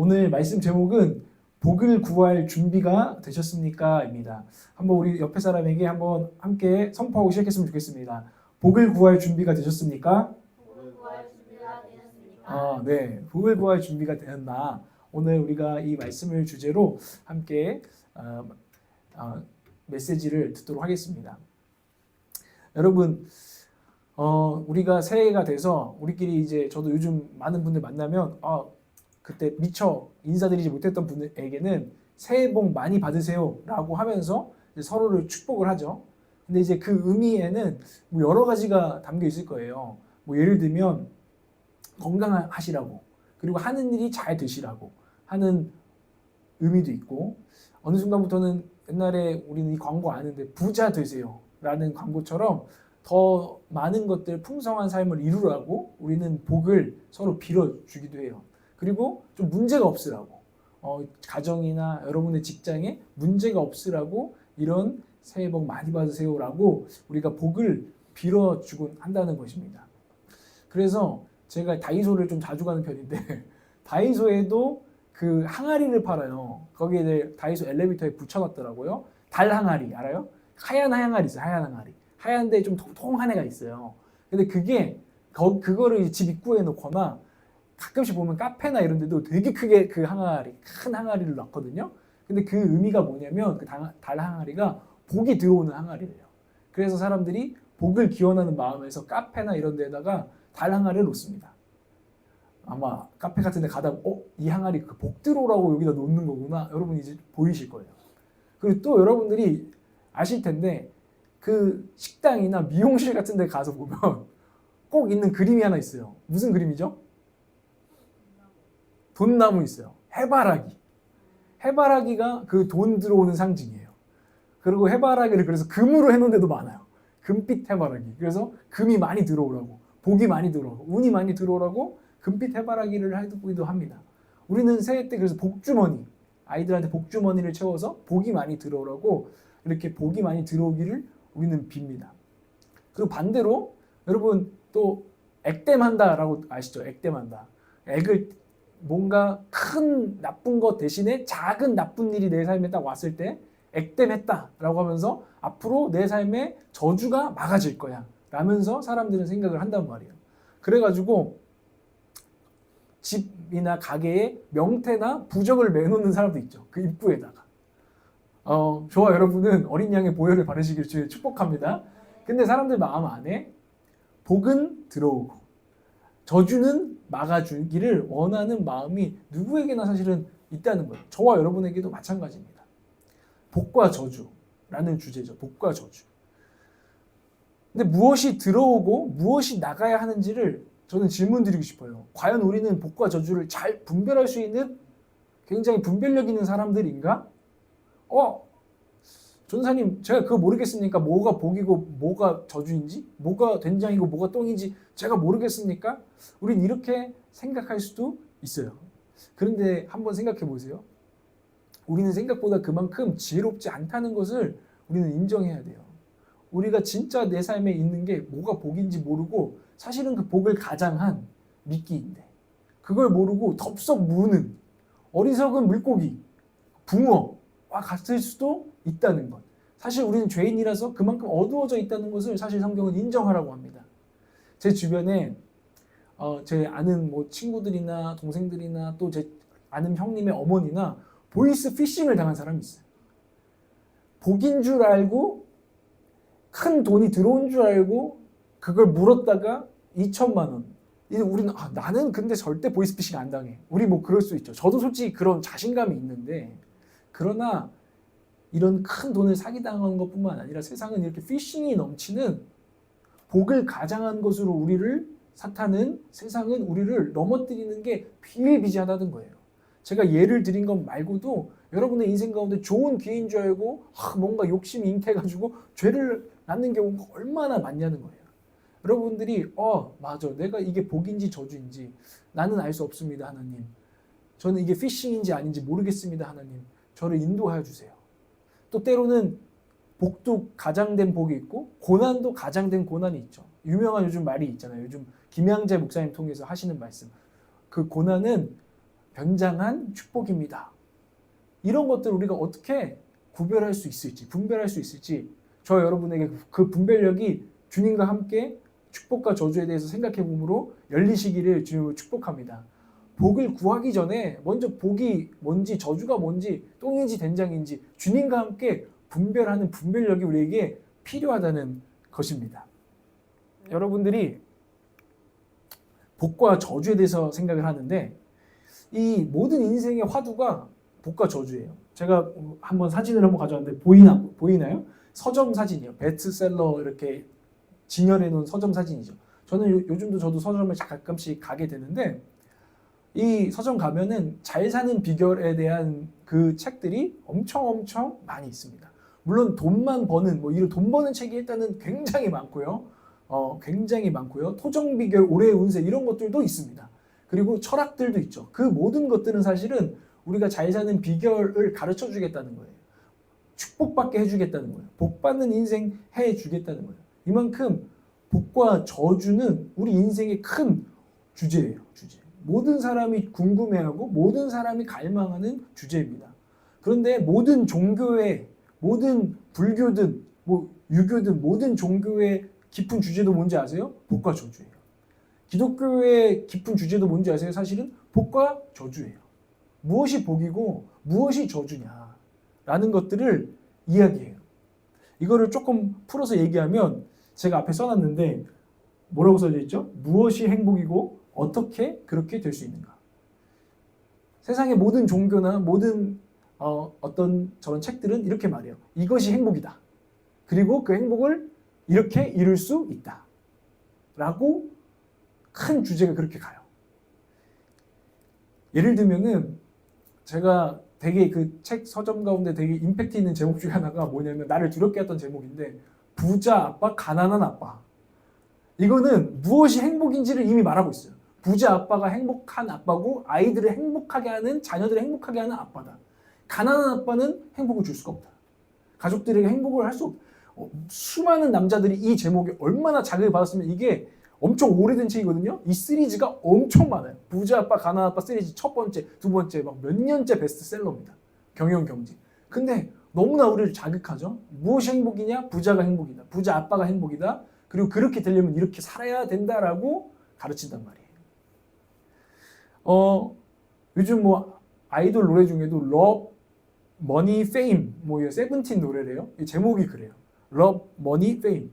오늘 말씀 제목은 복을 구할 준비가 되셨습니까? 입니다. 한번 우리 옆에 사람에게 한번 함께 선포하고 시작했으면 좋겠습니다. 복을 구할 준비가 되셨습니까? 복을 구할 준비가 되셨습니까? 네. 복을 구할 준비가 되었나? 오늘 우리가 이 말씀을 주제로 함께 메시지를 듣도록 하겠습니다. 여러분, 우리가 새해가 돼서 우리끼리 이제 저도 요즘 많은 분들 만나면 그때 미처 인사드리지 못했던 분들에게는 새해 복 많이 받으세요라고 하면서 이제 서로를 축복을 하죠. 근데 이제 그 의미에는 뭐 여러 가지가 담겨 있을 거예요. 뭐 예를 들면 건강하시라고, 그리고 하는 일이 잘 되시라고 하는 의미도 있고, 어느 순간부터는 옛날에 우리는 이 광고 아는데 부자 되세요라는 광고처럼 더 많은 것들 풍성한 삶을 이루라고 우리는 복을 서로 빌어주기도 해요. 그리고 좀 문제가 없으라고, 가정이나 여러분의 직장에 문제가 없으라고 이런 새해 복 많이 받으세요라고 우리가 복을 빌어주곤 한다는 것입니다. 그래서 제가 다이소를 좀 자주 가는 편인데 다이소에도 그 항아리를 팔아요. 거기에 다이소 엘리베이터에 붙여놨더라고요. 달 항아리 알아요? 하얀 항아리 있어요. 하얀 항아리. 하얀데 좀 통통한 애가 있어요. 근데 그게 그거를 집 입구에 놓거나 가끔씩 보면 카페나 이런 데도 되게 크게 그 항아리, 큰 항아리를 놨거든요. 근데 그 의미가 뭐냐면 그 달 항아리가 복이 들어오는 항아리래요. 그래서 사람들이 복을 기원하는 마음에서 카페나 이런 데다가 달 항아리를 놓습니다. 아마 카페 같은 데 가다 이 항아리 그 복 들어오라고 여기다 놓는 거구나. 여러분 이제 보이실 거예요. 그리고 또 여러분들이 아실 텐데 그 식당이나 미용실 같은 데 가서 보면 꼭 있는 그림이 하나 있어요. 무슨 그림이죠? 돈나무 있어요. 해바라기. 해바라기가 그 돈 들어오는 상징이에요. 그리고 해바라기를 그래서 금으로 해놓은 데도 많아요. 금빛 해바라기. 그래서 금이 많이 들어오라고, 복이 많이 들어오라고, 운이 많이 들어오라고 금빛 해바라기를 하기도 합니다. 우리는 새해 때 그래서 복주머니, 아이들한테 복주머니를 채워서 복이 많이 들어오라고 이렇게 복이 많이 들어오기를 우리는 빕니다. 그리고 반대로 여러분 또 액땜한다라고 아시죠? 액땜한다. 액을 뭔가 큰 나쁜 것 대신에 작은 나쁜 일이 내 삶에 딱 왔을 때 액땜했다라고 하면서 앞으로 내 삶에 저주가 막아질 거야 라면서 사람들은 생각을 한단 말이에요. 그래가지고 집이나 가게에 명태나 부적을 매놓는 사람도 있죠. 그 입구에다가. 저와 여러분은 어린 양의 보혈을 바르시기를 축복합니다. 근데 사람들 마음 안에 복은 들어오고 저주는 막아주기를 원하는 마음이 누구에게나 사실은 있다는 거예요. 저와 여러분에게도 마찬가지입니다. 복과 저주라는 주제죠. 복과 저주. 근데 무엇이 들어오고 무엇이 나가야 하는지를 저는 질문 드리고 싶어요. 과연 우리는 복과 저주를 잘 분별할 수 있는 굉장히 분별력 있는 사람들인가? 전사님, 제가 그거 모르겠습니까? 뭐가 복이고 뭐가 저주인지, 뭐가 된장이고 뭐가 똥인지 제가 모르겠습니까? 우린 이렇게 생각할 수도 있어요. 그런데 한번 생각해 보세요. 우리는 생각보다 그만큼 지혜롭지 않다는 것을 우리는 인정해야 돼요. 우리가 진짜 내 삶에 있는 게 뭐가 복인지 모르고 사실은 그 복을 가장한 미끼인데 그걸 모르고 덥석 무는 어리석은 물고기, 붕어와 같을 수도 있다는 것. 사실 우리는 죄인이라서 그만큼 어두워져 있다는 것을 사실 성경은 인정하라고 합니다. 제 주변에 제 아는 뭐 친구들이나 동생들이나 또 제 아는 형님의 어머니나 보이스 피싱을 당한 사람이 있어요. 복인 줄 알고 큰 돈이 들어온 줄 알고 그걸 물었다가 2천만 원. 우리는 나는 근데 절대 보이스피싱 안 당해. 우리 뭐 그럴 수 있죠. 저도 솔직히 그런 자신감이 있는데, 그러나 이런 큰 돈을 사기당한 것뿐만 아니라 세상은 이렇게 피싱이 넘치는 복을 가장한 것으로 우리를 사탄은, 세상은 우리를 넘어뜨리는 게 비일비재하다는 거예요. 제가 예를 드린 것 말고도 여러분의 인생 가운데 좋은 기회인 줄 알고 뭔가 욕심이 잉태해가지고 죄를 낳는 경우가 얼마나 많냐는 거예요. 여러분들이 맞아, 내가 이게 복인지 저주인지 나는 알 수 없습니다, 하나님. 저는 이게 피싱인지 아닌지 모르겠습니다, 하나님. 저를 인도하여 주세요. 또 때로는 복도 가장된 복이 있고 고난도 가장된 고난이 있죠. 유명한 요즘 말이 있잖아요. 요즘 김양재 목사님 통해서 하시는 말씀. 그 고난은 변장한 축복입니다. 이런 것들 우리가 어떻게 구별할 수 있을지, 분별할 수 있을지 저 여러분에게 그 분별력이 주님과 함께 축복과 저주에 대해서 생각해 봄으로 열리시기를 주님으로 축복합니다. 복을 구하기 전에 먼저 복이 뭔지 저주가 뭔지 똥인지 된장인지 주님과 함께 분별하는 분별력이 우리에게 필요하다는 것입니다. 여러분들이 복과 저주에 대해서 생각을 하는데 이 모든 인생의 화두가 복과 저주예요. 제가 한번 사진을 한번 가져왔는데 보이나요? 서점 사진이요. 베스트셀러 이렇게 진열해 놓은 서점 사진이죠. 저는 요즘도 저도 서점에 가끔씩 가게 되는데 이 서점 가면은 잘 사는 비결에 대한 그 책들이 엄청 많이 있습니다. 물론 돈만 버는 이런 돈 버는 책이 일단은 굉장히 많고요. 굉장히 많고요. 토정 비결, 올해의 운세 이런 것들도 있습니다. 그리고 철학들도 있죠. 그 모든 것들은 사실은 우리가 잘 사는 비결을 가르쳐 주겠다는 거예요. 축복받게 해주겠다는 거예요. 복받는 인생 해주겠다는 거예요. 이만큼 복과 저주는 우리 인생의 큰 주제예요. 주제. 모든 사람이 궁금해하고 모든 사람이 갈망하는 주제입니다. 그런데 모든 종교의 모든 불교든 유교든 모든 종교의 깊은 주제도 뭔지 아세요? 복과 저주예요. 기독교의 깊은 주제도 뭔지 아세요? 사실은 복과 저주예요. 무엇이 복이고 무엇이 저주냐라는 것들을 이야기해요. 이거를 조금 풀어서 얘기하면 제가 앞에 써놨는데 뭐라고 써져 있죠? 무엇이 행복이고 어떻게 그렇게 될 수 있는가? 세상의 모든 종교나 모든 어떤 저런 책들은 이렇게 말해요. 이것이 행복이다. 그리고 그 행복을 이렇게 이룰 수 있다. 라고 큰 주제가 그렇게 가요. 예를 들면은 제가 되게 그 책 서점 가운데 되게 임팩트 있는 제목 중에 하나가 뭐냐면 나를 두렵게 했던 제목인데 부자 아빠, 가난한 아빠. 이거는 무엇이 행복인지를 이미 말하고 있어요. 부자 아빠가 행복한 아빠고 아이들을 행복하게 하는 자녀들을 행복하게 하는 아빠다. 가난한 아빠는 행복을 줄 수가 없다. 가족들에게 행복을 할 수 없다. 수많은 남자들이 이 제목에 얼마나 자극을 받았으면 이게 엄청 오래된 책이거든요. 이 시리즈가 엄청 많아요. 부자 아빠, 가난한 아빠 시리즈 첫 번째, 두 번째 막 몇 년째 베스트셀러입니다. 경영 경제. 근데 너무나 우리를 자극하죠. 무엇이 행복이냐? 부자가 행복이다. 부자 아빠가 행복이다. 그리고 그렇게 되려면 이렇게 살아야 된다라고 가르친단 말이에요. 요즘 아이돌 노래 중에도 Love, Money, Fame 세븐틴 노래래요. 이 제목이 그래요. Love, Money, Fame.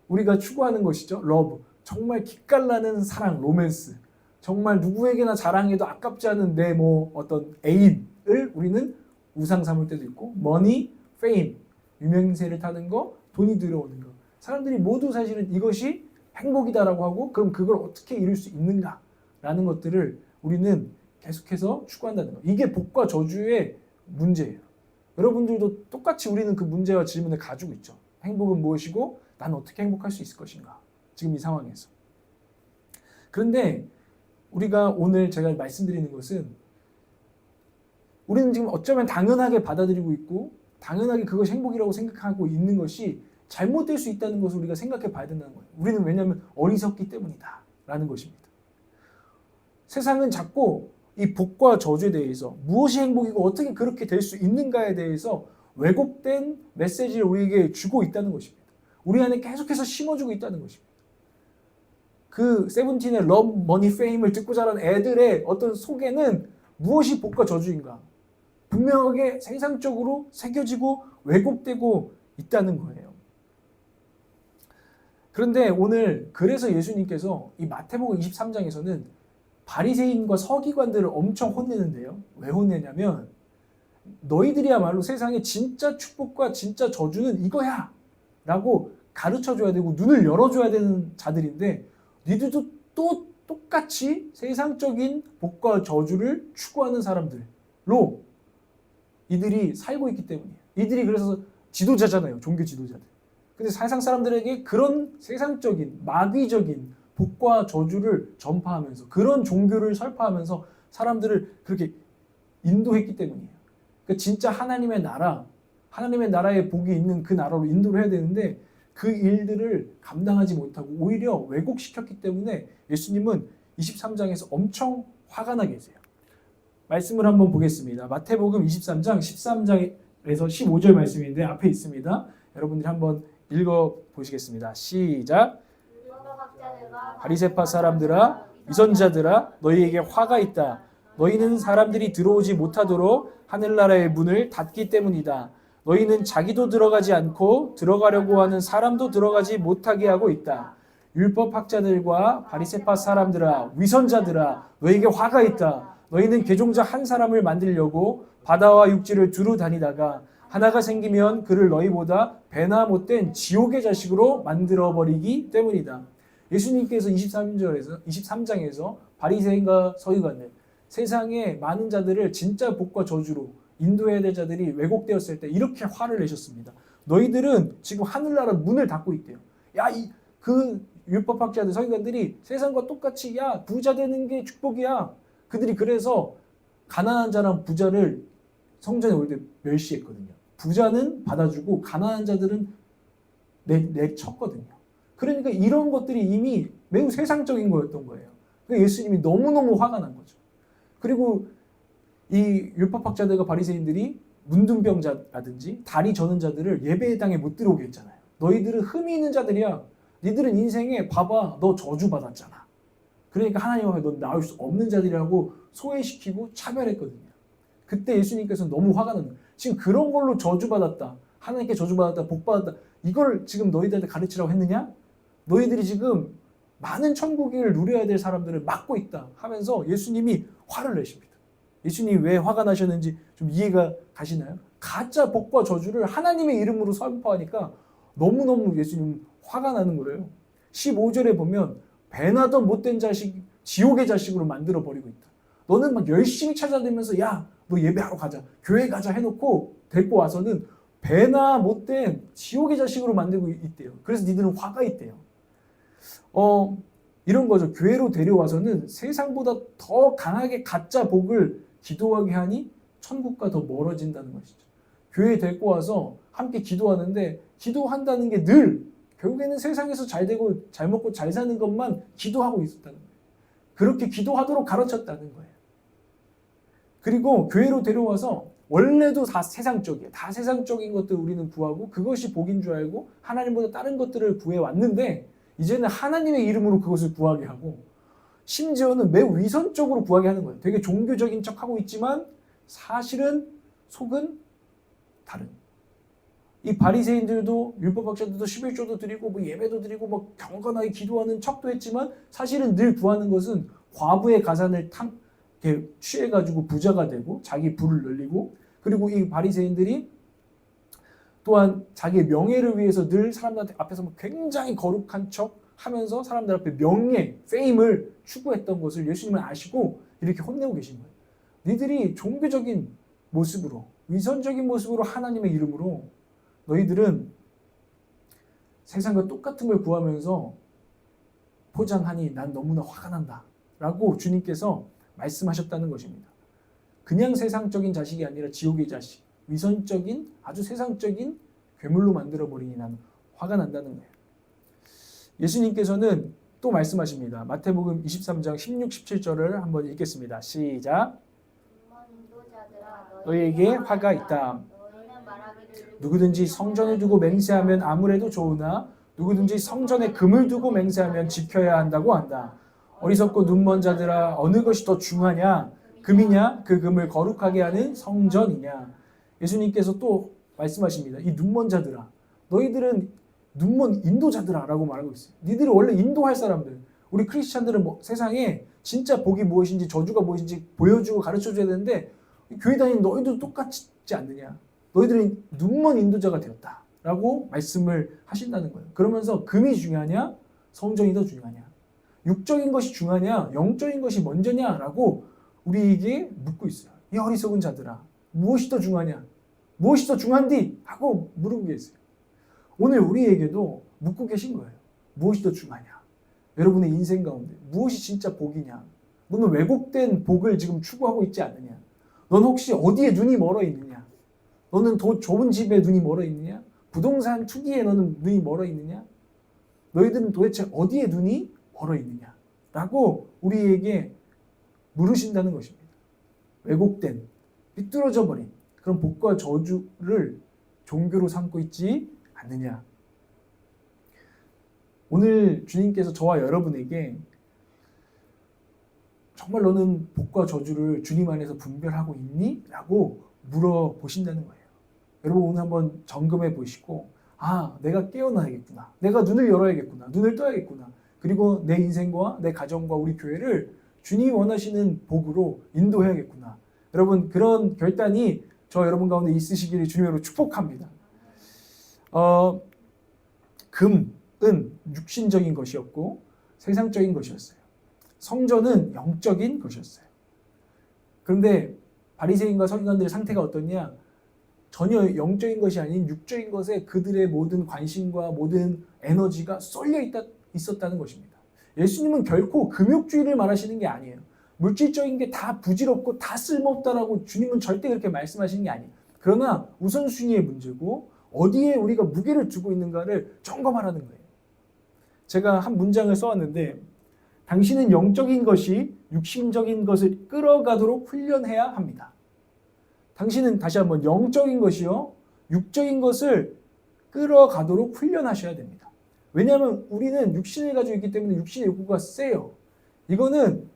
우리가 추구하는 것이죠. Love. 정말 기깔나는 사랑, 로맨스. 정말 누구에게나 자랑해도 아깝지 않은 내 어떤 애인을 우리는 우상 삼을 때도 있고 Money, Fame. 유명세를 타는 거, 돈이 들어오는 거. 사람들이 모두 사실은 이것이 행복이다라고 하고 그럼 그걸 어떻게 이룰 수 있는가라는 것들을 우리는 계속해서 추구한다는 거. 이게 복과 저주의 문제예요. 여러분들도 똑같이 우리는 그 문제와 질문을 가지고 있죠. 행복은 무엇이고 난 어떻게 행복할 수 있을 것인가. 지금 이 상황에서. 그런데 우리가 오늘 제가 말씀드리는 것은 우리는 지금 어쩌면 당연하게 받아들이고 있고 당연하게 그것이 행복이라고 생각하고 있는 것이 잘못될 수 있다는 것을 우리가 생각해 봐야 된다는 거예요. 우리는 왜냐하면 어리석기 때문이다 라는 것입니다. 세상은 자꾸 이 복과 저주에 대해서 무엇이 행복이고 어떻게 그렇게 될 수 있는가에 대해서 왜곡된 메시지를 우리에게 주고 있다는 것입니다. 우리 안에 계속해서 심어주고 있다는 것입니다. 그 세븐틴의 Love, Money, Fame을 듣고 자란 애들의 어떤 속에는 무엇이 복과 저주인가 분명하게 세상적으로 새겨지고 왜곡되고 있다는 거예요. 그런데 오늘 그래서 예수님께서 이 마태복음 23장에서는 바리새인과 서기관들을 엄청 혼내는데요. 왜 혼내냐면 너희들이야말로 세상의 진짜 축복과 진짜 저주는 이거야 라고 가르쳐줘야 되고 눈을 열어줘야 되는 자들인데 니들도 또 똑같이 세상적인 복과 저주를 추구하는 사람들로 이들이 살고 있기 때문이에요. 이들이 그래서 지도자잖아요. 종교 지도자들. 근데 세상 사람들에게 그런 세상적인 마귀적인 복과 저주를 전파하면서 그런 종교를 설파하면서 사람들을 그렇게 인도했기 때문이에요. 그러니까 진짜 하나님의 나라, 하나님의 나라에 복이 있는 그 나라로 인도를 해야 되는데 그 일들을 감당하지 못하고 오히려 왜곡시켰기 때문에 예수님은 23장에서 엄청 화가 나 계세요. 말씀을 한번 보겠습니다. 마태복음 23장 13장에서 15절 말씀인데 앞에 있습니다. 여러분들이 한번 읽어 보시겠습니다. 시작. 바리새파 사람들아, 위선자들아, 너희에게 화가 있다. 너희는 사람들이 들어오지 못하도록 하늘나라의 문을 닫기 때문이다. 너희는 자기도 들어가지 않고 들어가려고 하는 사람도 들어가지 못하게 하고 있다. 율법학자들과 바리새파 사람들아, 위선자들아, 너희에게 화가 있다. 너희는 개종자 한 사람을 만들려고 바다와 육지를 두루 다니다가 하나가 생기면 그를 너희보다 배나 못된 지옥의 자식으로 만들어버리기 때문이다. 예수님께서 23장에서 바리새인과 서기관들, 세상의 많은 자들을 진짜 복과 저주로 인도해야 될 자들이 왜곡되었을 때 이렇게 화를 내셨습니다. 너희들은 지금 하늘나라 문을 닫고 있대요. 그 율법학자들, 서기관들이 세상과 똑같이 부자 되는 게 축복이야. 그들이 그래서 가난한 자랑 부자를 성전에 올 때 멸시했거든요. 부자는 받아주고 가난한 자들은 내쳤거든요. 그러니까 이런 것들이 이미 매우 세상적인 거였던 거예요. 그러니까 예수님이 너무너무 화가 난 거죠. 그리고 이 율법학자들과 바리새인들이 문둥병자라든지 다리 저는 자들을 예배의 땅에 못 들어오게 했잖아요. 너희들은 흠이 있는 자들이야. 니들은 인생에 봐봐, 너 저주받았잖아. 그러니까 하나님 앞에 넌 나올 수 없는 자들이라고 소외시키고 차별했거든요. 그때 예수님께서 너무 화가 난 거예요. 지금 그런 걸로 저주받았다. 하나님께 저주받았다. 복받았다. 이걸 지금 너희들한테 가르치라고 했느냐? 너희들이 지금 많은 천국을 누려야 될 사람들을 막고 있다 하면서 예수님이 화를 내십니다. 예수님이 왜 화가 나셨는지 좀 이해가 가시나요? 가짜 복과 저주를 하나님의 이름으로 선포하니까 너무너무 예수님 화가 나는 거예요. 15절에 보면 배나도 못된 자식, 지옥의 자식으로 만들어버리고 있다. 너는 막 열심히 찾아다니면서 너 예배하러 가자, 교회 가자 해놓고 데리고 와서는 배나 못된 지옥의 자식으로 만들고 있대요. 그래서 니들은 화가 있대요. 이런 거죠. 교회로 데려와서는 세상보다 더 강하게 가짜 복을 기도하게 하니 천국과 더 멀어진다는 것이죠. 교회에 데리고 와서 함께 기도하는데 기도한다는 게 늘 결국에는 세상에서 잘 되고 잘 먹고 잘 사는 것만 기도하고 있었다는 거예요. 그렇게 기도하도록 가르쳤다는 거예요. 그리고 교회로 데려와서 원래도 다 세상적이에요. 다 세상적인 것들 우리는 구하고 그것이 복인 줄 알고 하나님보다 다른 것들을 구해왔는데 이제는 하나님의 이름으로 그것을 구하게 하고 심지어는 매우 위선적으로 구하게 하는 거예요. 되게 종교적인 척하고 있지만 사실은 속은 다른. 이 바리새인들도 율법학자들도 11조도 드리고 예배도 드리고 경건하게 기도하는 척도 했지만 사실은 늘 구하는 것은 과부의 가산을 취해가지고 부자가 되고 자기 부를 늘리고 그리고 이 바리새인들이 또한 자기의 명예를 위해서 늘 사람들 앞에서 굉장히 거룩한 척 하면서 사람들 앞에 명예, 페임을 추구했던 것을 예수님은 아시고 이렇게 혼내고 계신 거예요. 니들이 종교적인 모습으로 위선적인 모습으로 하나님의 이름으로 너희들은 세상과 똑같은 걸 구하면서 포장하니 난 너무나 화가 난다 라고 주님께서 말씀하셨다는 것입니다. 그냥 세상적인 자식이 아니라 지옥의 자식, 위선적인 아주 세상적인 괴물로 만들어버리니 나는 화가 난다는 거예요. 예수님께서는 또 말씀하십니다. 마태복음 23장 16, 17절을 한번 읽겠습니다. 시작. 너희에게 화가 있다. 누구든지 성전을 두고 맹세하면 아무래도 좋으나 누구든지 성전에 금을 두고 맹세하면 지켜야 한다고 한다. 어리석고 눈먼 자들아, 어느 것이 더 중하냐? 금이냐? 그 금을 거룩하게 하는 성전이냐? 예수님께서 또 말씀하십니다. 이 눈먼 자들아, 너희들은 눈먼 인도자들아 라고 말하고 있어요. 니들이 원래 인도할 사람들, 우리 크리스찬들은 세상에 진짜 복이 무엇인지 저주가 무엇인지 보여주고 가르쳐줘야 되는데 교회 다니는 너희도 똑같지 않느냐? 너희들은 눈먼 인도자가 되었다 라고 말씀을 하신다는 거예요. 그러면서 금이 중요하냐? 성전이 더 중요하냐? 육적인 것이 중요하냐? 영적인 것이 먼저냐? 라고 우리에게 묻고 있어요. 이 어리석은 자들아, 무엇이 더 중요하냐? 무엇이 더 중요한디? 하고 물어보고 계세요. 오늘 우리에게도 묻고 계신 거예요. 무엇이 더 중요하냐? 여러분의 인생 가운데 무엇이 진짜 복이냐? 너는 왜곡된 복을 지금 추구하고 있지 않느냐? 넌 혹시 어디에 눈이 멀어 있느냐? 너는 더 좋은 집에 눈이 멀어 있느냐? 부동산 투기에 너는 눈이 멀어 있느냐? 너희들은 도대체 어디에 눈이 멀어 있느냐? 라고 우리에게 물으신다는 것입니다. 왜곡된, 삐뚤어져 버린 그런 복과 저주를 종교로 삼고 있지 않느냐. 오늘 주님께서 저와 여러분에게 정말 너는 복과 저주를 주님 안에서 분별하고 있니? 라고 물어보신다는 거예요. 여러분 오늘 한번 점검해 보시고 내가 깨어나야겠구나. 내가 눈을 열어야겠구나. 눈을 떠야겠구나. 그리고 내 인생과 내 가정과 우리 교회를 주님이 원하시는 복으로 인도해야겠구나. 여러분 그런 결단이 저 여러분 가운데 있으시기를 주님으로 축복합니다. 금은 육신적인 것이었고 세상적인 것이었어요. 성전은 영적인 것이었어요. 그런데 바리새인과 서기관들의 상태가 어떠냐? 전혀 영적인 것이 아닌 육적인 것에 그들의 모든 관심과 모든 에너지가 쏠려 있었다는 것입니다. 예수님은 결코 금욕주의를 말하시는 게 아니에요. 물질적인 게 다 부질없고 다 쓸모없다라고 주님은 절대 그렇게 말씀하시는 게 아니에요. 그러나 우선순위의 문제고 어디에 우리가 무게를 두고 있는가를 점검하라는 거예요. 제가 한 문장을 써왔는데 당신은 영적인 것이 육신적인 것을 끌어가도록 훈련해야 합니다. 당신은 다시 한번 영적인 것이요 육적인 것을 끌어가도록 훈련하셔야 됩니다. 왜냐하면 우리는 육신을 가지고 있기 때문에 육신의 욕구가 세요. 이거는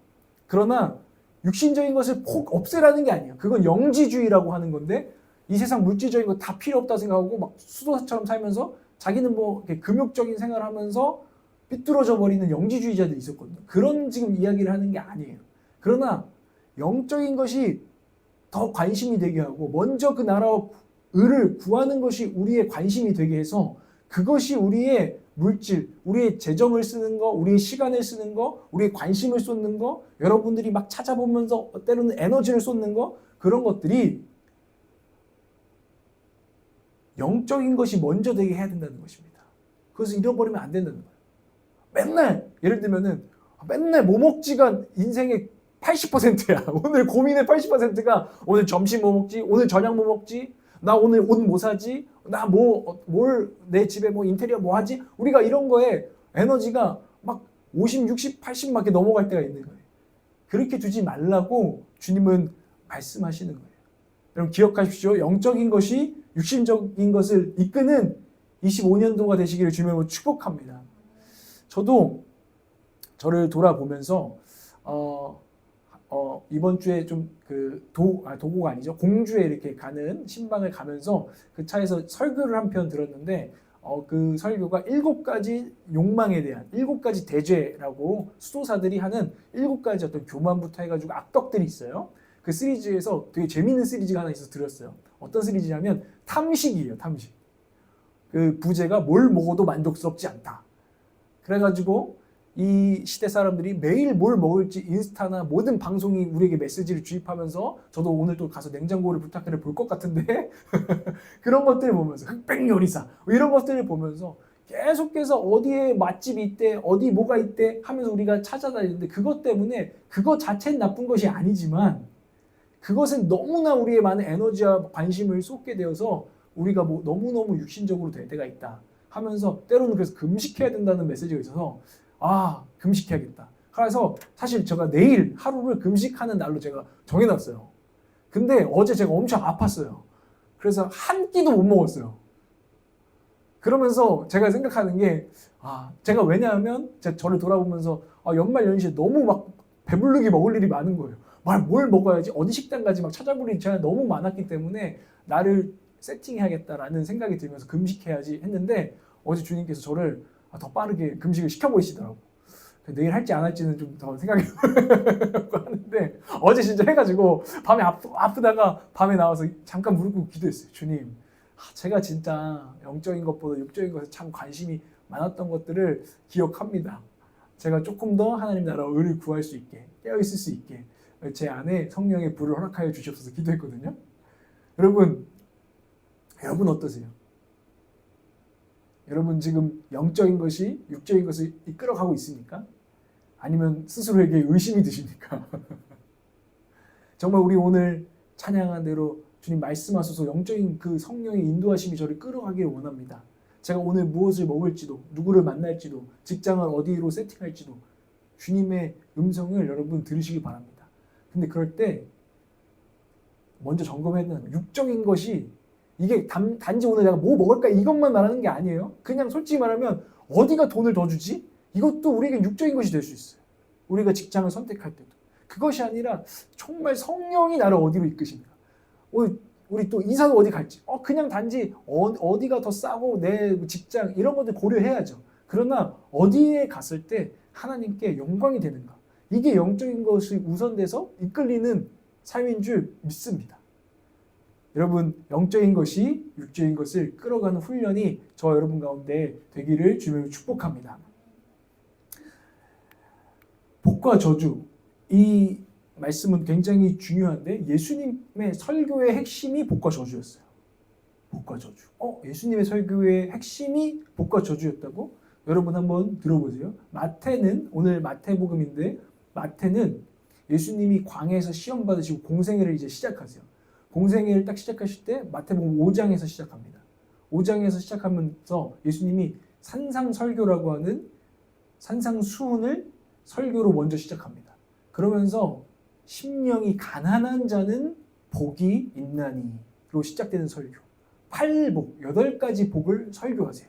그러나 육신적인 것을 폭 없애라는 게 아니에요. 그건 영지주의라고 하는 건데 이 세상 물질적인 거 다 필요 없다 생각하고 막 수도사처럼 살면서 자기는 뭐 이렇게 금욕적인 생활을 하면서 삐뚤어져 버리는 영지주의자들이 있었거든요. 그런 지금 이야기를 하는 게 아니에요. 그러나 영적인 것이 더 관심이 되게 하고 먼저 그 나라와 의를 구하는 것이 우리의 관심이 되게 해서 그것이 우리의 물질, 우리의 재정을 쓰는 거, 우리의 시간을 쓰는 거, 우리의 관심을 쏟는 거, 여러분들이 막 찾아보면서 때로는 에너지를 쏟는 거, 그런 것들이 영적인 것이 먼저 되게 해야 된다는 것입니다. 그것을 잃어버리면 안 된다는 거예요. 맨날 예를 들면은 맨날 뭐 먹지가 인생의 80%야. 오늘 고민의 80%가 오늘 점심 뭐 먹지? 오늘 저녁 뭐 먹지? 나 오늘 옷 뭐 사지? 나 뭘 내 집에 뭐 인테리어 뭐 하지? 우리가 이런 거에 에너지가 막 50, 60, 80 막 넘어갈 때가 있는 거예요. 그렇게 두지 말라고 주님은 말씀하시는 거예요. 여러분 기억하십시오. 영적인 것이 육신적인 것을 이끄는 25년도가 되시기를 주님으로 축복합니다. 저도 저를 돌아보면서 이번 주에 좀 도구가 아니죠. 공주에 이렇게 가는 신방을 가면서 그 차에서 설교를 한 편 들었는데 그 설교가 7가지 욕망에 대한 7가지 대죄라고 수도사들이 하는 7가지 어떤 교만부터 해가지고 악덕들이 있어요. 그 시리즈에서 되게 재밌는 시리즈가 하나 있어서 들었어요. 어떤 시리즈냐면 탐식이에요. 탐식. 그 부제가 뭘 먹어도 만족스럽지 않다. 그래가지고 이 시대 사람들이 매일 뭘 먹을지 인스타나 모든 방송이 우리에게 메시지를 주입하면서 저도 오늘 또 가서 냉장고를 부탁해를 볼 것 같은데 그런 것들을 보면서 흑백 요리사 이런 것들을 보면서 계속해서 어디에 맛집이 있대 어디 뭐가 있대 하면서 우리가 찾아다니는데 그것 때문에 그것 자체는 나쁜 것이 아니지만 그것은 너무나 우리의 많은 에너지와 관심을 쏟게 되어서 우리가 뭐 너무너무 육신적으로 될 때가 있다 하면서 때로는 그래서 금식해야 된다는 메시지가 있어서 금식해야겠다. 그래서 사실 제가 내일 하루를 금식하는 날로 제가 정해놨어요. 근데 어제 제가 엄청 아팠어요. 그래서 한 끼도 못 먹었어요. 그러면서 제가 생각하는 게 제가 왜냐하면 제가 저를 돌아보면서 연말 연시에 너무 막 배부르게 먹을 일이 많은 거예요. 뭘 먹어야지 어디 식당 가지 막 찾아볼 일이 제가 너무 많았기 때문에 나를 세팅해야겠다라는 생각이 들면서 금식해야지 했는데 어제 주님께서 저를 더 빠르게 금식을 시켜보시더라고. 내일 할지 안 할지는 좀 더 생각해보고 하는데 어제 진짜 해가지고 밤에 아프다가 밤에 나와서 잠깐 무릎 꿇고 기도했어요. 주님, 제가 진짜 영적인 것보다 육적인 것에 참 관심이 많았던 것들을 기억합니다. 제가 조금 더 하나님 나라와 의를 구할 수 있게 깨어있을 수 있게 제 안에 성령의 불을 허락하여 주시옵소서 기도했거든요. 여러분 어떠세요? 여러분 지금 영적인 것이 육적인 것을 이끌어가고 있습니까? 아니면 스스로에게 의심이 드십니까? 정말 우리 오늘 찬양한 대로 주님 말씀하소서 영적인 그 성령의 인도하심이 저를 끌어가기를 원합니다. 제가 오늘 무엇을 먹을지도 누구를 만날지도 직장을 어디로 세팅할지도 주님의 음성을 여러분 들으시기 바랍니다. 근데 그럴 때 먼저 점검해야 되는 육적인 것이 이게 단지 오늘 내가 뭐 먹을까 이것만 말하는 게 아니에요. 그냥 솔직히 말하면 어디가 돈을 더 주지? 이것도 우리에게 육적인 것이 될 수 있어요. 우리가 직장을 선택할 때도. 그것이 아니라 정말 성령이 나를 어디로 이끄십니까? 우리 또 이사도 어디 갈지. 그냥 단지 어디가 더 싸고 내 직장 이런 것들 고려해야죠. 그러나 어디에 갔을 때 하나님께 영광이 되는가? 이게 영적인 것이 우선돼서 이끌리는 삶인 줄 믿습니다. 여러분 영적인 것이 육적인 것을 끌어가는 훈련이 저와 여러분 가운데 되기를 주님으로 축복합니다. 복과 저주 이 말씀은 굉장히 중요한데 예수님의 설교의 핵심이 복과 저주였어요. 복과 저주. 예수님의 설교의 핵심이 복과 저주였다고? 여러분 한번 들어보세요. 마태는 오늘 마태복음인데 마태는 예수님이 광야에서 시험 받으시고 공생애를 이제 시작하세요. 공생애를 딱 시작하실 때 마태복음 5장에서 시작합니다. 5장에서 시작하면서 예수님이 산상설교라고 하는 산상수훈을 설교로 먼저 시작합니다. 그러면서 심령이 가난한 자는 복이 있나니로 시작되는 설교. 8복, 8가지 복을 설교하세요.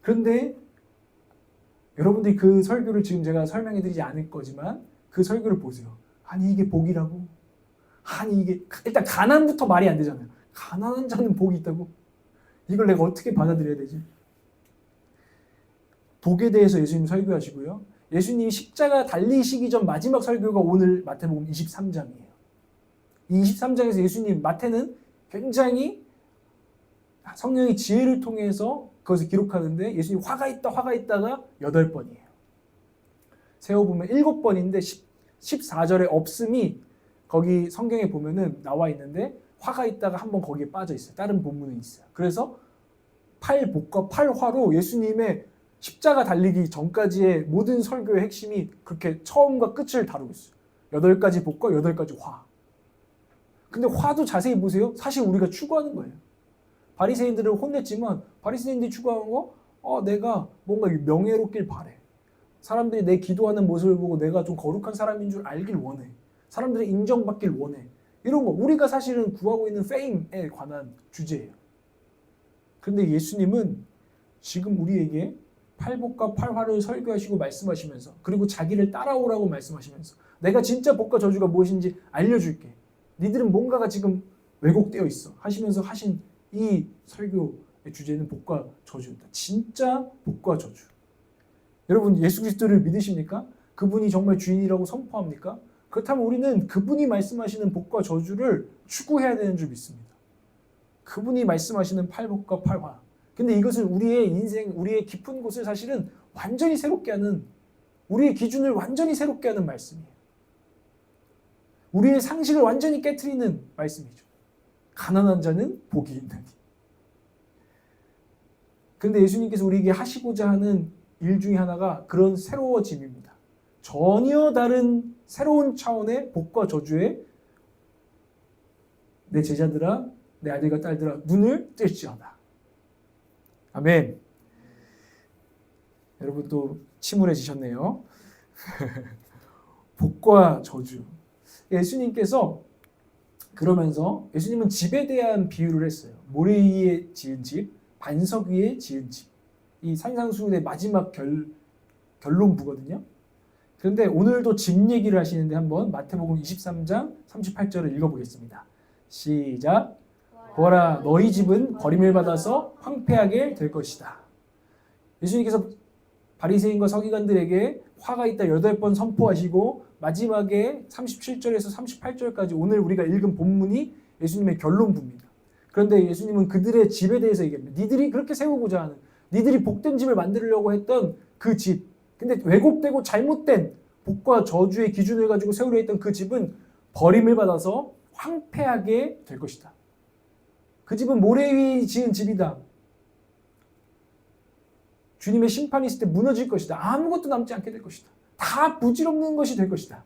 그런데 여러분들이 그 설교를 지금 제가 설명해 드리지 않을 거지만 그 설교를 보세요. 아니 이게 복이라고? 아니 이게 일단 가난부터 말이 안 되잖아요. 가난한 자는 복이 있다고? 이걸 내가 어떻게 받아들여야 되지? 복에 대해서 예수님 설교하시고요. 예수님이 십자가 달리시기 전 마지막 설교가 오늘 마태복음 23장이에요. 이 23장에서 예수님 마태는 굉장히 성령의 지혜를 통해서 그것을 기록하는데 예수님 화가 있다가 8번이에요. 세어보면 7번인데 14절에 없음이 거기 성경에 보면은 나와 있는데 화가 있다가 한번 거기에 빠져 있어요. 다른 본문은 있어요. 그래서 8복과 8화로 예수님의 십자가 달리기 전까지의 모든 설교의 핵심이 그렇게 처음과 끝을 다루고 있어요. 8가지 복과 8가지 화. 근데 화도 자세히 보세요. 사실 우리가 추구하는 거예요. 바리새인들을 혼냈지만 바리새인들이 추구하는 거 내가 뭔가 명예롭길 바래. 사람들이 내 기도하는 모습을 보고 내가 좀 거룩한 사람인 줄 알길 원해. 사람들이 인정받길 원해. 이런 거 우리가 사실은 구하고 있는 페임에 관한 주제예요. 그런데 예수님은 지금 우리에게 8복과 8화를 설교하시고 말씀하시면서 그리고 자기를 따라오라고 말씀하시면서 내가 진짜 복과 저주가 무엇인지 알려줄게. 니들은 뭔가가 지금 왜곡되어 있어 하시면서 하신 이 설교의 주제는 복과 저주입니다. 진짜 복과 저주. 여러분 예수 그리스도를 믿으십니까? 그분이 정말 주인이라고 선포합니까? 그렇다면 우리는 그분이 말씀하시는 복과 저주를 추구해야 되는 줄 믿습니다. 그분이 말씀하시는 8복과 8화. 근데 이것은 우리의 인생, 우리의 깊은 곳을 사실은 완전히 새롭게 하는, 우리의 기준을 완전히 새롭게 하는 말씀이에요. 우리의 상식을 완전히 깨트리는 말씀이죠. 가난한 자는 복이 있나니. 근데 예수님께서 우리에게 하시고자 하는 일 중에 하나가 그런 새로워짐입니다. 전혀 다른 새로운 차원의 복과 저주에 내 제자들아, 내 아들과 딸들아 눈을 뜰지어다. 아멘. 여러분 또 침울해지셨네요. 복과 저주. 예수님께서 그러면서 예수님은 집에 대한 비유를 했어요. 모래 위에 지은 집, 반석 위에 지은 집. 이 산상수훈의 마지막 결론부거든요. 그런데 오늘도 집 얘기를 하시는데 한번 마태복음 23장 38절을 읽어보겠습니다. 시작. 보아라 너희 집은 버림을 받아서 황폐하게 될 것이다. 예수님께서 바리새인과 서기관들에게 화가 있다 8번 선포하시고 마지막에 37절에서 38절까지 오늘 우리가 읽은 본문이 예수님의 결론부입니다. 그런데 예수님은 그들의 집에 대해서 얘기합니다. 니들이 그렇게 세우고자 하는, 니들이 복된 집을 만들려고 했던 그 집, 근데 왜곡되고 잘못된 복과 저주의 기준을 가지고 세우려 했던 그 집은 버림을 받아서 황폐하게 될 것이다. 그 집은 모래 위에 지은 집이다. 주님의 심판이 있을 때 무너질 것이다. 아무것도 남지 않게 될 것이다. 다 부질없는 것이 될 것이다.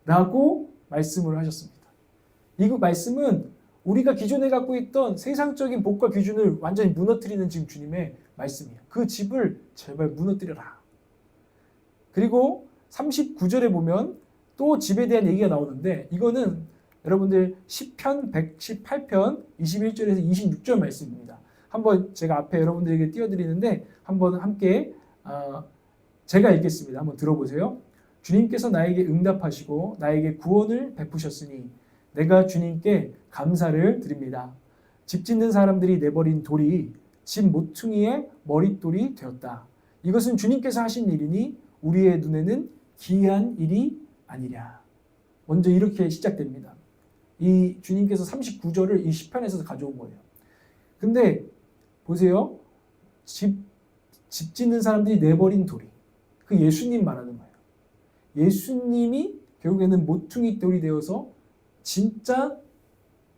라고 말씀을 하셨습니다. 이 말씀은 우리가 기존에 갖고 있던 세상적인 복과 기준을 완전히 무너뜨리는 지금 주님의 말씀이에요. 그 집을 제발 무너뜨려라. 그리고 39절에 보면 또 집에 대한 얘기가 나오는데 이거는 여러분들 시편 118편 21절에서 26절 말씀입니다. 한번 제가 앞에 여러분들에게 띄워드리는데 한번 함께 제가 읽겠습니다. 한번 들어보세요. 주님께서 나에게 응답하시고 나에게 구원을 베푸셨으니 내가 주님께 감사를 드립니다. 집 짓는 사람들이 내버린 돌이 집 모퉁이의 머릿돌이 되었다. 이것은 주님께서 하신 일이니 우리의 눈에는 기이한 일이 아니랴. 먼저 이렇게 시작됩니다. 이 주님께서 39절을 이 시편에서 가져온 거예요. 근데 보세요. 집 짓는 사람들이 내버린 돌이 그 예수님 말하는 거예요. 예수님이 결국에는 모퉁이 돌이 되어서 진짜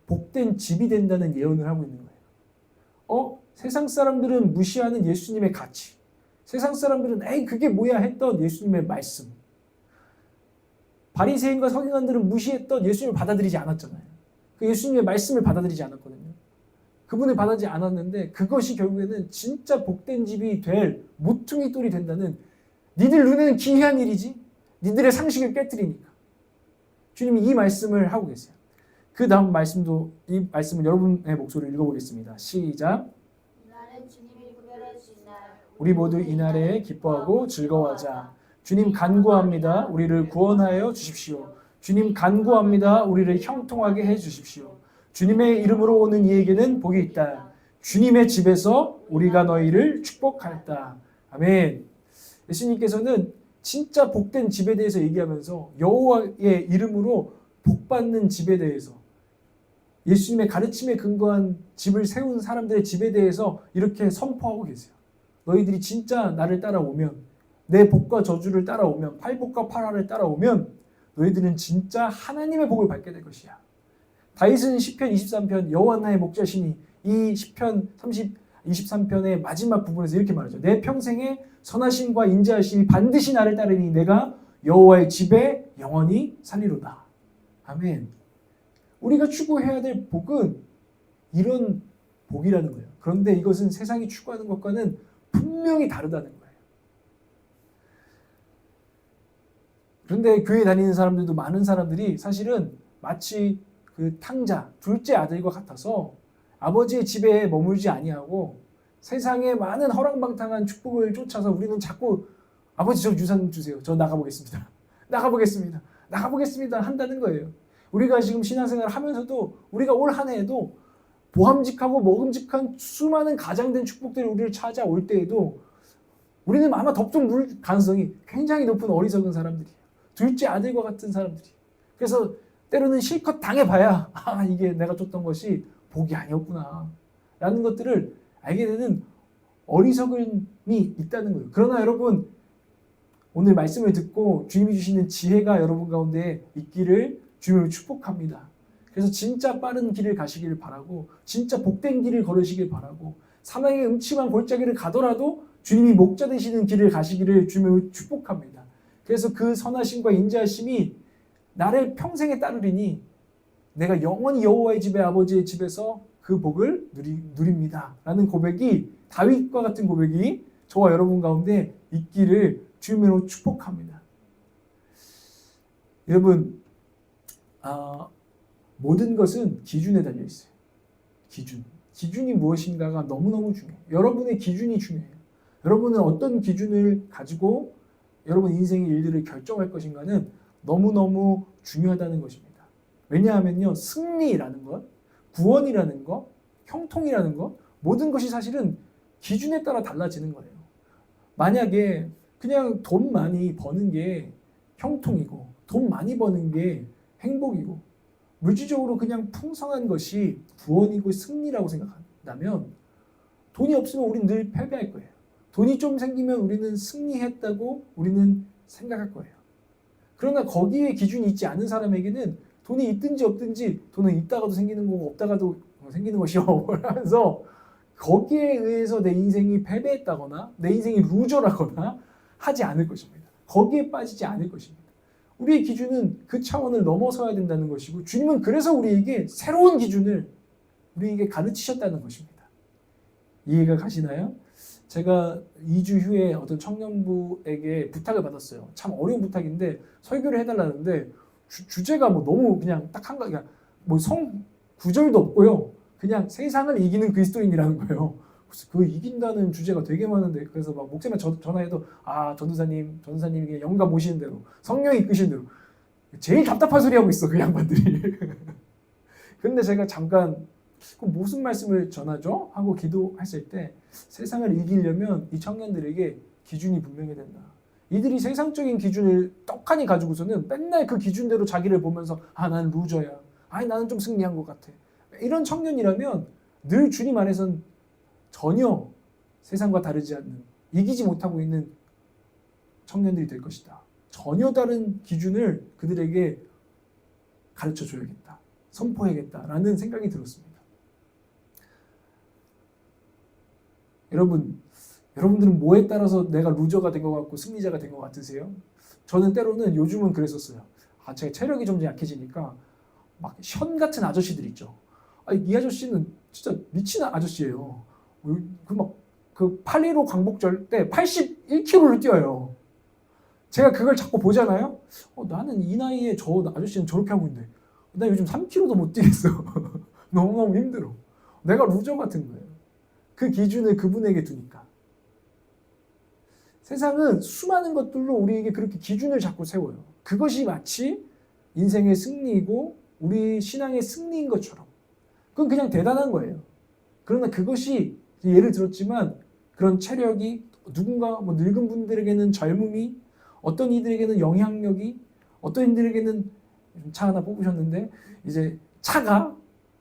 복된 집이 된다는 예언을 하고 있는 거예요. 세상 사람들은 무시하는 예수님의 가치, 세상 사람들은 에이 그게 뭐야 했던 예수님의 말씀, 바리새인과 서기관들은 무시했던 예수님을 받아들이지 않았잖아요. 그 예수님의 말씀을 받아들이지 않았거든요. 그분을 받아들이지 않았는데 그것이 결국에는 진짜 복된 집이 될 모퉁이 돌이 된다는, 니들 눈에는 기이한 일이지 니들의 상식을 깨뜨리니까. 주님이 이 말씀을 하고 계세요. 그 다음 말씀도, 이 말씀을 여러분의 목소리로 읽어보겠습니다. 시작. 이날은 주님이 구별해 주신 날. 우리 모두 이날에 기뻐하고 즐거워하자. 주님 간구합니다. 우리를 구원하여 주십시오. 주님 간구합니다. 우리를 형통하게 해 주십시오. 주님의 이름으로 오는 이에게는 복이 있다. 주님의 집에서 우리가 너희를 축복하였다. 아멘. 예수님께서는 진짜 복된 집에 대해서 얘기하면서 여호와의 이름으로 복받는 집에 대해서, 예수님의 가르침에 근거한 집을 세운 사람들의 집에 대해서 이렇게 선포하고 계세요. 너희들이 진짜 나를 따라오면, 내 복과 저주를 따라오면, 팔복과 팔하를 따라오면 너희들은 진짜 하나님의 복을 받게 될 것이야. 다윗은 시편 23편 여호와 나의 목자시니, 이 시편 23편의 마지막 부분에서 이렇게 말하죠. 내 평생에 선하심과 인자하심이 반드시 나를 따르니 내가 여호와의 집에 영원히 살리로다. 아멘. 우리가 추구해야 될 복은 이런 복이라는 거예요. 그런데 이것은 세상이 추구하는 것과는 분명히 다르다는 거예요. 그런데 교회 다니는 사람들도, 많은 사람들이 사실은 마치 그 탕자, 둘째 아들과 같아서 아버지의 집에 머물지 아니하고 세상의 많은 허랑방탕한 축복을 쫓아서 우리는 자꾸 아버지 저 유산 주세요. 저 나가보겠습니다. 나가보겠습니다. 한다는 거예요. 우리가 지금 신앙생활을 하면서도 우리가 올 한 해에도 보함직하고 먹음직한 수많은 가장된 축복들이 우리를 찾아올 때에도 우리는 아마 덥석 물 가능성이 굉장히 높은 어리석은 사람들이에요. 둘째 아들과 같은 사람들이. 그래서 때로는 실컷 당해봐야 이게 내가 쫓던 것이 복이 아니었구나 라는 것들을 알게 되는 어리석음이 있다는 거예요. 그러나 여러분, 오늘 말씀을 듣고 주님이 주시는 지혜가 여러분 가운데 있기를 주님을 축복합니다. 그래서 진짜 빠른 길을 가시기를 바라고, 진짜 복된 길을 걸으시길 바라고, 사망의 음침한 골짜기를 가더라도 주님이 목자 되시는 길을 가시기를 주님을 축복합니다. 그래서 그 선하심과 인자하심이 나를 평생에 따르리니 내가 영원히 여호와의 집에, 아버지의 집에서 그 복을 누립니다 라는 고백이, 다윗과 같은 고백이 저와 여러분 가운데 있기를 주님으로 축복합니다. 여러분, 모든 것은 기준에 달려 있어요. 기준이 무엇인가가 너무너무 중요해요. 여러분의 기준이 중요해요. 여러분은 어떤 기준을 가지고 여러분 인생의 일들을 결정할 것인가는 너무너무 중요하다는 것입니다. 왜냐하면요, 승리라는 것, 구원이라는 것, 형통이라는 것, 모든 것이 사실은 기준에 따라 달라지는 거예요. 만약에 그냥 돈 많이 버는 게 형통이고, 돈 많이 버는 게 행복이고, 물질적으로 그냥 풍성한 것이 구원이고 승리라고 생각한다면 돈이 없으면 우리는 늘 패배할 거예요. 돈이 좀 생기면 우리는 승리했다고 우리는 생각할 거예요. 그러나 거기에 기준이 있지 않은 사람에게는 돈이 있든지 없든지, 돈은 있다가도 생기는 거고 없다가도 생기는 것이요 하면서 거기에 의해서 내 인생이 패배했다거나 내 인생이 루저라거나 하지 않을 것입니다. 거기에 빠지지 않을 것입니다. 우리의 기준은 그 차원을 넘어서야 된다는 것이고, 주님은 그래서 우리에게 새로운 기준을 우리에게 가르치셨다는 것입니다. 이해가 가시나요? 제가 2주 후에 어떤 청년부에게 부탁을 받았어요. 참 어려운 부탁인데 설교를 해달라는데 주제가 뭐 너무 그냥 딱 한 가지, 뭐 성 구절도 없고요. 그냥 세상을 이기는 그리스도인이라는 거예요. 그래서 그 이긴다는 주제가 되게 많은데 그래서 막 목사님한테 전화해도 전도사님에게 영감 오시는 대로 성령이 이끄시는 대로 제일 답답한 소리 하고 있어 그 양반들이. 근데 제가 잠깐 무슨 말씀을 전하죠? 하고 기도했을 때 세상을 이기려면 이 청년들에게 기준이 분명해야 된다. 이들이 세상적인 기준을 떡하니 가지고서는 맨날 그 기준대로 자기를 보면서 나는 루저야. 나는 좀 승리한 것 같아. 이런 청년이라면 늘 주님 안에선 전혀 세상과 다르지 않는 이기지 못하고 있는 청년들이 될 것이다. 전혀 다른 기준을 그들에게 가르쳐 줘야겠다. 선포해야겠다라는 생각이 들었습니다. 여러분들은 뭐에 따라서 내가 루저가 된 것 같고 승리자가 된 것 같으세요? 저는 때로는 요즘은 그랬었어요. 제가 체력이 좀 약해지니까 막 현 같은 아저씨들 있죠. 이 아저씨는 진짜 미친 아저씨예요. 그 8.15 광복절 때 81km를 뛰어요. 제가 그걸 자꾸 보잖아요. 나는 이 나이에 저 아저씨는 저렇게 하고 있는데 나 요즘 3km도 못 뛰겠어. 너무너무 힘들어. 내가 루저 같은 거예요. 그 기준을 그분에게 두니까. 세상은 수많은 것들로 우리에게 그렇게 기준을 자꾸 세워요. 그것이 마치 인생의 승리이고 우리 신앙의 승리인 것처럼. 그건 그냥 대단한 거예요. 그러나 그것이 예를 들었지만 그런 체력이 누군가 늙은 분들에게는 젊음이 어떤 이들에게는 영향력이 어떤 이들에게는 차 하나 뽑으셨는데 이제 차가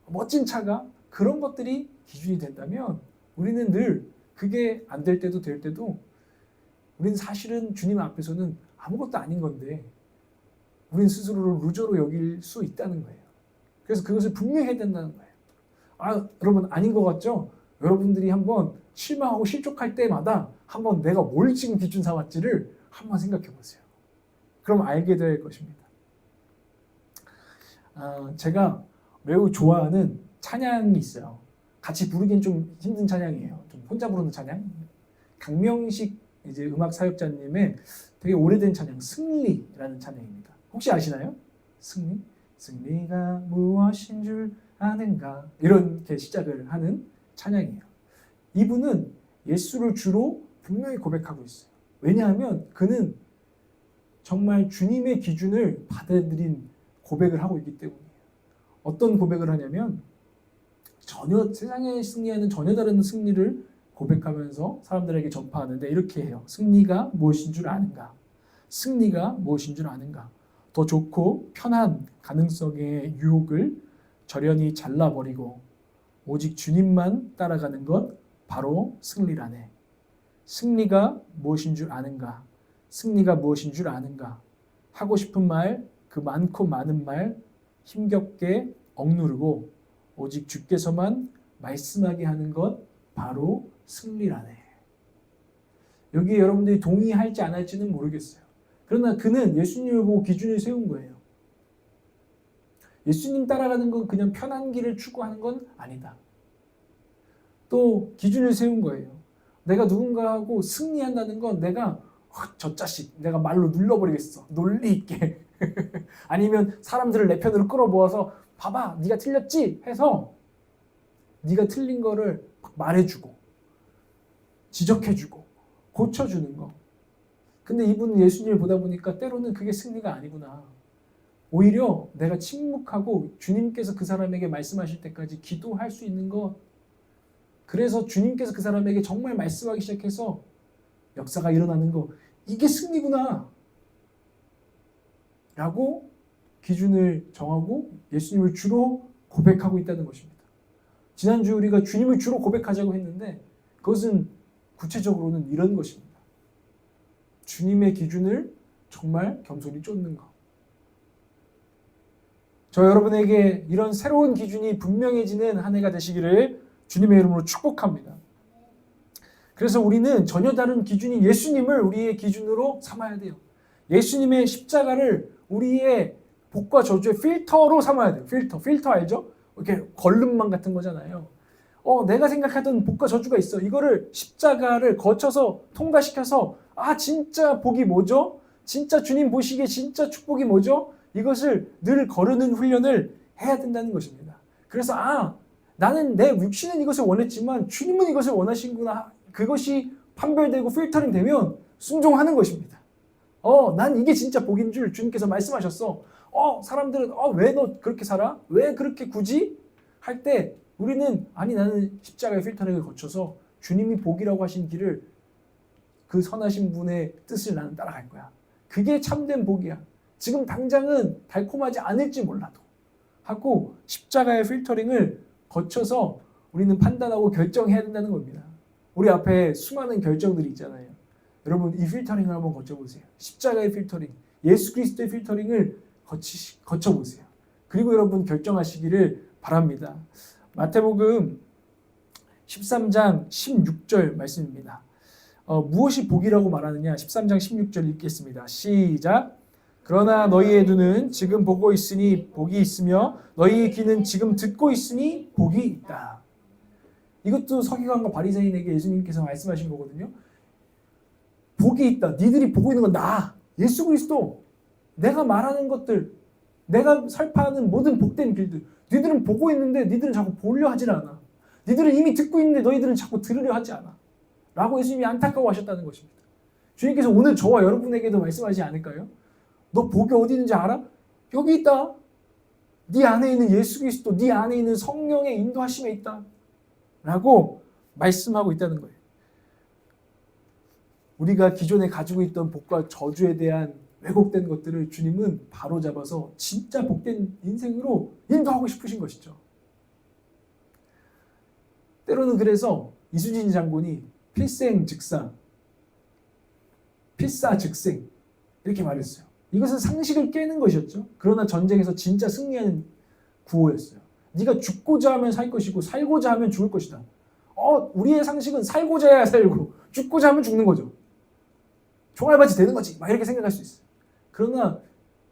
멋진 차가 그런 것들이 기준이 된다면 우리는 늘 그게 안 될 때도 될 때도 우리는 사실은 주님 앞에서는 아무것도 아닌 건데 우리는 스스로를 루저로 여길 수 있다는 거예요. 그래서 그것을 분명해야 된다는 거예요. 여러분 아닌 것 같죠? 여러분들이 한번 실망하고 실족할 때마다 한번 내가 뭘 지금 기준 삼았지를 한번 생각해 보세요. 그럼 알게 될 것입니다. 제가 매우 좋아하는 찬양이 있어요. 같이 부르긴 좀 힘든 찬양이에요. 좀 혼자 부르는 찬양. 강명식 이제 음악 사역자님의 되게 오래된 찬양 승리라는 찬양입니다. 혹시 아시나요? 승리? 승리가 무엇인 줄 아는가? 이렇게 시작을 하는 찬양이에요. 이분은 예수를 주로 분명히 고백하고 있어요. 왜냐하면 그는 정말 주님의 기준을 받아들인 고백을 하고 있기 때문이에요. 어떤 고백을 하냐면 전혀 세상에 승리하는 전혀 다른 승리를 고백하면서 사람들에게 전파하는데 이렇게 해요. 승리가 무엇인 줄 아는가? 승리가 무엇인 줄 아는가? 더 좋고 편한 가능성의 유혹을 절연히 잘라버리고 오직 주님만 따라가는 것 바로 승리라네. 승리가 무엇인 줄 아는가? 승리가 무엇인 줄 아는가? 하고 싶은 말, 그 많고 많은 말 힘겹게 억누르고 오직 주께서만 말씀하게 하는 것 바로 승리라네. 여기에 여러분들이 동의할지 안 할지는 모르겠어요. 그러나 그는 예수님을 보고 기준을 세운 거예요. 예수님 따라가는 건 그냥 편한 길을 추구하는 건 아니다. 또 기준을 세운 거예요. 내가 누군가하고 승리한다는 건 내가 저 자식 내가 말로 눌러버리겠어. 논리 있게. 아니면 사람들을 내 편으로 끌어모아서 봐봐 네가 틀렸지? 해서 네가 틀린 거를 말해주고 지적해주고 고쳐주는 거. 근데 이분은 예수님을 보다 보니까 때로는 그게 승리가 아니구나. 오히려 내가 침묵하고 주님께서 그 사람에게 말씀하실 때까지 기도할 수 있는 것. 그래서 주님께서 그 사람에게 정말 말씀하기 시작해서 역사가 일어나는 거. 이게 승리구나. 라고 기준을 정하고 예수님을 주로 고백하고 있다는 것입니다. 지난주 우리가 주님을 주로 고백하자고 했는데 그것은 구체적으로는 이런 것입니다. 주님의 기준을 정말 겸손히 쫓는 것. 저 여러분에게 이런 새로운 기준이 분명해지는 한 해가 되시기를 주님의 이름으로 축복합니다. 그래서 우리는 전혀 다른 기준인 예수님을 우리의 기준으로 삼아야 돼요. 예수님의 십자가를 우리의 복과 저주의 필터로 삼아야 돼요. 필터 알죠? 이렇게 걸름망 같은 거잖아요. 내가 생각하던 복과 저주가 있어. 이거를 십자가를 거쳐서 통과시켜서 진짜 복이 뭐죠? 진짜 주님 보시기에 진짜 축복이 뭐죠? 이것을 늘 거르는 훈련을 해야 된다는 것입니다. 그래서 나는 내 육신은 이것을 원했지만 주님은 이것을 원하시는구나. 그것이 판별되고 필터링 되면 순종하는 것입니다. 난 이게 진짜 복인 줄 주님께서 말씀하셨어. 사람들은 왜 너 그렇게 살아? 왜 그렇게 굳이? 할 때 우리는 나는 십자가의 필터링을 거쳐서 주님이 복이라고 하신 길을 그 선하신 분의 뜻을 나는 따라갈 거야. 그게 참된 복이야. 지금 당장은 달콤하지 않을지 몰라도 하고 십자가의 필터링을 거쳐서 우리는 판단하고 결정해야 된다는 겁니다. 우리 앞에 수많은 결정들이 있잖아요. 여러분 이 필터링을 한번 거쳐보세요. 십자가의 필터링, 예수 그리스도의 필터링을 거쳐보세요. 그리고 여러분 결정하시기를 바랍니다. 마태복음 13장 16절 말씀입니다. 무엇이 복이라고 말하느냐? 13장 16절 읽겠습니다. 시작. 그러나 너희의 눈은 지금 보고 있으니 복이 있으며 너희의 귀는 지금 듣고 있으니 복이 있다. 이것도 서기관과 바리새인에게 예수님께서 말씀하신 거거든요. 복이 있다. 니들이 보고 있는 건 나, 예수 그리스도, 내가 말하는 것들, 내가 설파하는 모든 복된 길들, 니들은 보고 있는데 니들은 자꾸 보려 하질 않아. 니들은 이미 듣고 있는데 너희들은 자꾸 들으려 하지 않아. 라고 예수님이 안타까워하셨다는 것입니다. 주님께서 오늘 저와 여러분에게도 말씀하지 않을까요? 너 복이 어디 있는지 알아? 여기 있다. 네 안에 있는 예수 그리스도, 네 안에 있는 성령의 인도하심에 있다. 라고 말씀하고 있다는 거예요. 우리가 기존에 가지고 있던 복과 저주에 대한 왜곡된 것들을 주님은 바로잡아서 진짜 복된 인생으로 인도하고 싶으신 것이죠. 때로는 그래서 이순신 장군이 필생즉사, 필사즉생 이렇게 말했어요. 이것은 상식을 깨는 것이었죠. 그러나 전쟁에서 진짜 승리하는 구호였어요. 네가 죽고자 하면 살 것이고 살고자 하면 죽을 것이다. 우리의 상식은 살고자 해야 살고 죽고자 하면 죽는 거죠. 총알받이 되는 거지. 막 이렇게 생각할 수 있어요. 그러나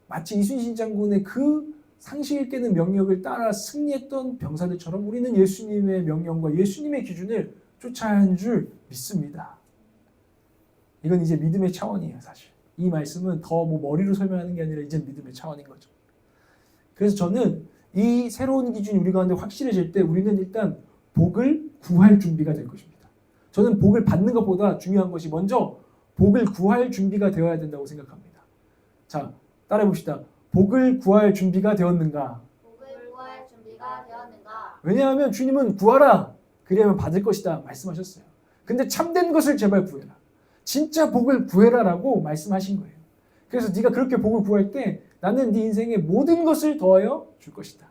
마치 이순신 장군의 그 상식을 깨는 명령을 따라 승리했던 병사들처럼 우리는 예수님의 명령과 예수님의 기준을 쫓아야 하는 줄 믿습니다. 이건 이제 믿음의 차원이에요, 사실. 이 말씀은 더 머리로 설명하는 게 아니라 이제 믿음의 차원인 거죠. 그래서 저는 이 새로운 기준이 우리 가운데 확실해질 때 우리는 일단 복을 구할 준비가 될 것입니다. 저는 복을 받는 것보다 중요한 것이 먼저 복을 구할 준비가 되어야 된다고 생각합니다. 자, 따라해 봅시다. 복을 구할 준비가 되었는가? 복을 구할 준비가 되었는가? 왜냐하면 주님은 구하라. 그리하면 받을 것이다 말씀하셨어요. 근데 참된 것을 제발 구해라. 진짜 복을 구해라라고 말씀하신 거예요. 그래서 네가 그렇게 복을 구할 때 나는 네 인생에 모든 것을 더하여 줄 것이다.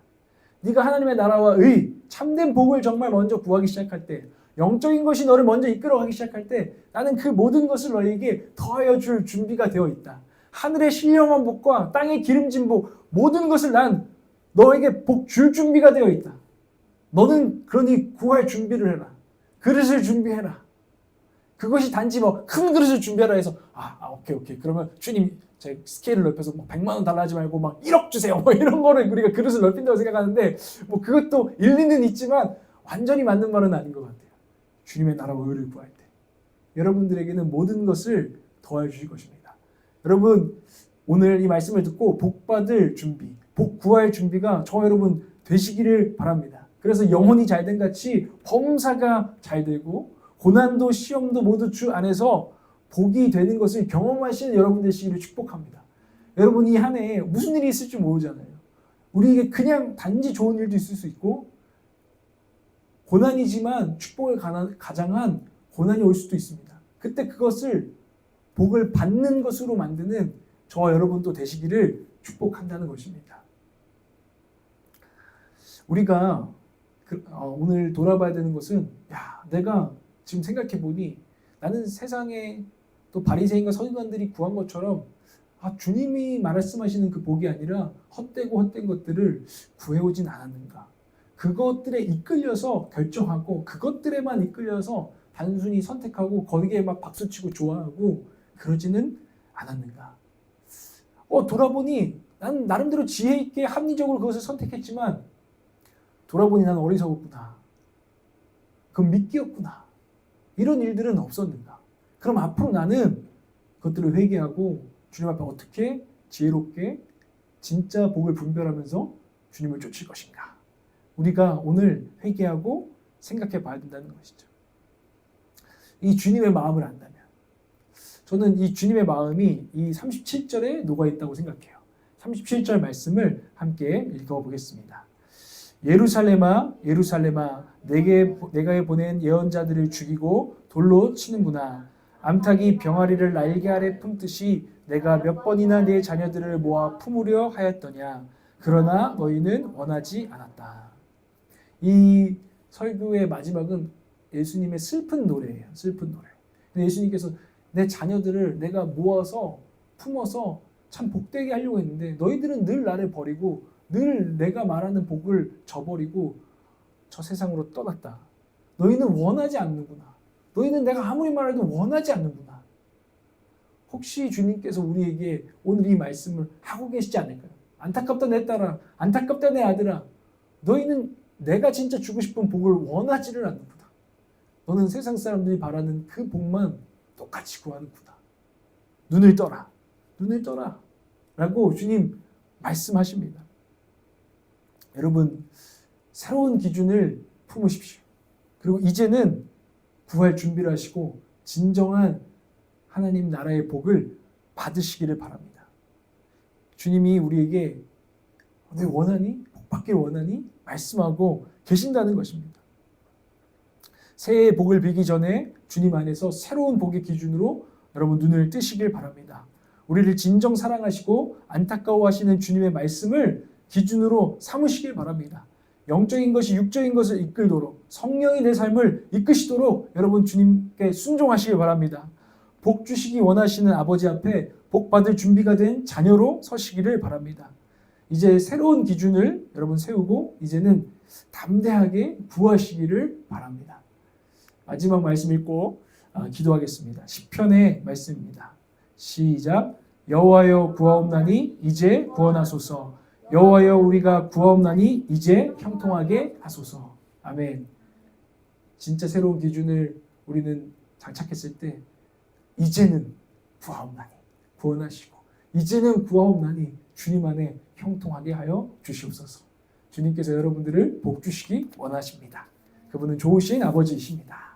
네가 하나님의 나라와 의, 참된 복을 정말 먼저 구하기 시작할 때, 영적인 것이 너를 먼저 이끌어가기 시작할 때 나는 그 모든 것을 너에게 더하여 줄 준비가 되어 있다. 하늘의 신령한 복과 땅의 기름진 복, 모든 것을 난 너에게 복 줄 준비가 되어 있다. 너는 그러니 구할 준비를 해라. 그릇을 준비해라. 그것이 단지 큰 그릇을 준비하라 해서 오케이. 그러면 주님 제 스케일을 넓혀서 100만 원 달라 하지 말고 1억 주세요. 이런 거를 우리가 그릇을 넓힌다고 생각하는데 그것도 일리는 있지만 완전히 맞는 말은 아닌 것 같아요. 주님의 나라와 의를 구할 때 여러분들에게는 모든 것을 더해 주실 것입니다. 여러분 오늘 이 말씀을 듣고 복 받을 준비, 복 구할 준비가 저와 여러분 되시기를 바랍니다. 그래서 영혼이 잘된 같이 범사가 잘 되고 고난도 시험도 모두 주 안에서 복이 되는 것을 경험하시는 여러분 되시기를 축복합니다. 여러분 이 한 해에 무슨 일이 있을지 모르잖아요. 우리에게 그냥 단지 좋은 일도 있을 수 있고 고난이지만 축복을 가장한 고난이 올 수도 있습니다. 그때 그것을 복을 받는 것으로 만드는 저와 여러분도 되시기를 축복한다는 것입니다. 우리가 오늘 돌아봐야 되는 것은 내가 지금 생각해보니 나는 세상에 또 바리새인과 서기관들이 구한 것처럼 주님이 말씀하시는 그 복이 아니라 헛된 것들을 구해오진 않았는가. 그것들에 이끌려서 결정하고 그것들에만 이끌려서 단순히 선택하고 거기에 박수치고 좋아하고 그러지는 않았는가. 돌아보니 난 나름대로 지혜 있게 합리적으로 그것을 선택했지만 돌아보니 난 어리석었구나. 그건 미끼였구나. 이런 일들은 없었는가. 그럼 앞으로 나는 그것들을 회개하고 주님 앞에 어떻게 지혜롭게 진짜 복을 분별하면서 주님을 쫓을 것인가? 우리가 오늘 회개하고 생각해 봐야 된다는 것이죠. 이 주님의 마음을 안다면, 저는 이 주님의 마음이 이 37절에 녹아 있다고 생각해요. 37절 말씀을 함께 읽어보겠습니다. 예루살렘아 예루살렘아 내가 보낸 예언자들을 죽이고 돌로 치는구나. 암탉이 병아리를 날개 아래 품듯이 내가 몇 번이나 내 자녀들을 모아 품으려 하였더냐. 그러나 너희는 원하지 않았다. 이 설교의 마지막은 예수님의 슬픈 노래예요. 슬픈 노래. 예수님께서 내 자녀들을 내가 모아서 품어서 참 복되게 하려고 했는데 너희들은 늘 나를 버리고 늘 내가 말하는 복을 저버리고 저 세상으로 떠났다. 너희는 원하지 않는구나. 너희는 내가 아무리 말해도 원하지 않는구나. 혹시 주님께서 우리에게 오늘 이 말씀을 하고 계시지 않을까요? 안타깝다 내 딸아, 안타깝다 내 아들아. 너희는 내가 진짜 주고 싶은 복을 원하지를 않는구나. 너는 세상 사람들이 바라는 그 복만 똑같이 구하는구나. 눈을 떠라. 눈을 떠라. 라고 주님 말씀하십니다. 여러분, 새로운 기준을 품으십시오. 그리고 이제는 구할 준비를 하시고 진정한 하나님 나라의 복을 받으시기를 바랍니다. 주님이 우리에게 왜 원하니? 복 받길 원하니? 말씀하고 계신다는 것입니다. 새해의 복을 빌기 전에 주님 안에서 새로운 복의 기준으로 여러분 눈을 뜨시길 바랍니다. 우리를 진정 사랑하시고 안타까워하시는 주님의 말씀을 기준으로 삼으시길 바랍니다. 영적인 것이 육적인 것을 이끌도록 성령이 내 삶을 이끄시도록 여러분 주님께 순종하시길 바랍니다. 복 주시기 원하시는 아버지 앞에 복 받을 준비가 된 자녀로 서시기를 바랍니다. 이제 새로운 기준을 여러분 세우고 이제는 담대하게 구하시기를 바랍니다. 마지막 말씀 읽고 기도하겠습니다. 시편의 말씀입니다. 시작. 여호와여 구하옵나니 이제 구원하소서. 여호와여 우리가 구하옵나니 이제 형통하게 하소서. 아멘. 진짜 새로운 기준을 우리는 장착했을 때 이제는 구하옵나니 구원하시고 이제는 구하옵나니 주님 안에 형통하게 하여 주시옵소서. 주님께서 여러분들을 복 주시기 원하십니다. 그분은 좋으신 아버지이십니다.